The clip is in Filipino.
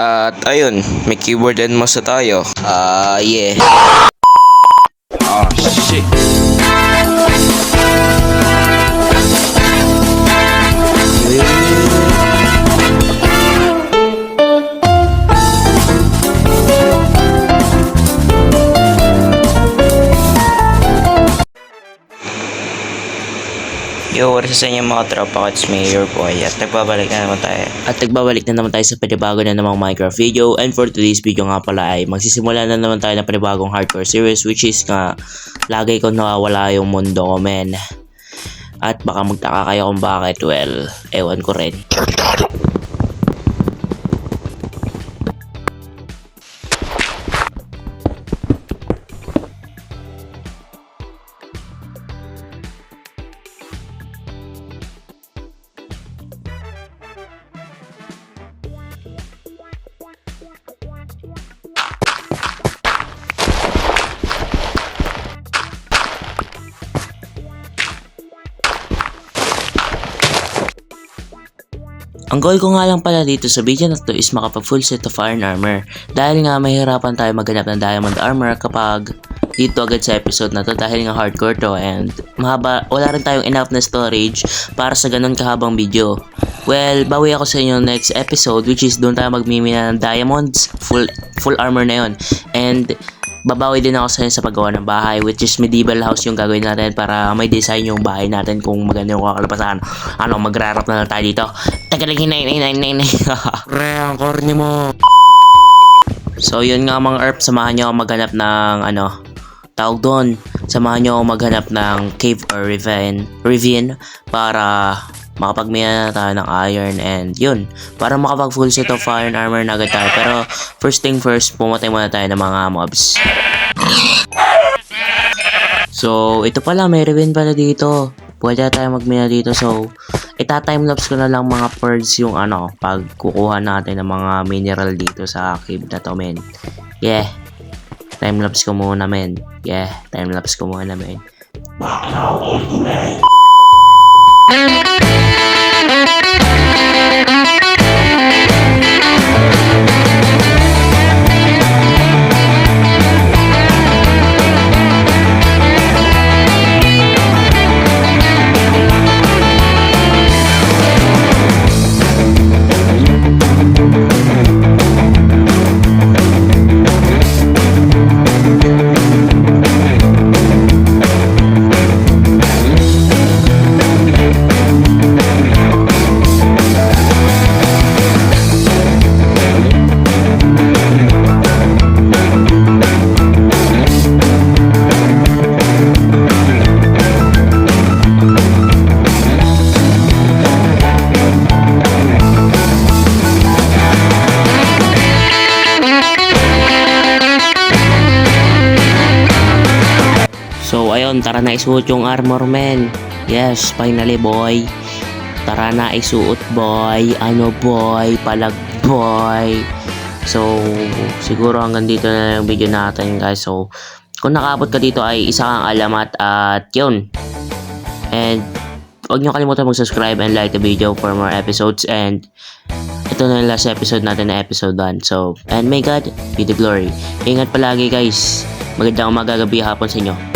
At ayun, may keyboard and mouse na tayo. Yeah. Shit. Yo, what is sa inyo mga tropa, it's me, your boy, at nagbabalik na naman tayo sa panibago na namang Minecraft video. And for today's video nga pala ay magsisimula na naman tayo ng panibagong hardcore series, which is nga lagi ko nawawala yung mundo ko, men. At baka magtaka kayo kung bakit, well, ewan ko rin. Ang goal ko nga lang pala dito sa video na to is makapag full set of iron armor. Dahil nga mahirapan tayo maghanap ng diamond armor kapag dito agad sa episode na to dahil nga hardcore to and mahaba, wala rin tayong enough na storage para sa ganun kahabang video. Well, bawi ako sa inyo next episode which is doon tayo magmimina ng diamonds, full armor na yon. And babawi din ako sa inyo sa paggawa ng bahay which is medieval house yung gagawin natin para may design yung bahay natin kung maganda yung kakalabasan. Ano, magrarap na lang tayo dito. Taga lang hinay. Pre, ang corny mo. So yun nga mga ERP, samahan nyo ako maghanap ng tawag doon. Samahan nyo ako maghanap ng cave or ravine para makapagmina na tayo ng iron and yun, para makapag full set of iron armor na agad tayo. Pero first thing first, pumatay muna tayo ng mga mobs. So ito pala, may ravine pala dito. Pwede tayo magmina dito. So ita-timelapse ko na lang mga birds yung pag kukuha natin ng mga mineral dito sa cave na to, men. Yeah, timelapse ko muna, men. Yeah, timelapse ko muna, men. So ayun, tara na isuot yung armor, men. Yes, finally boy. Tara na isuot, boy. Boy, palag boy. So siguro hanggang dito na yung video natin, guys. So kung nakaabot ka dito ay isa kang alamat at yun. And huwag nyo kalimutan mag-subscribe and like the video for more episodes. And ito na yung last episode natin na episode 1. So, and may God be the glory. Ingat palagi, guys. Magandang umaga, gabi, hapon sa inyo.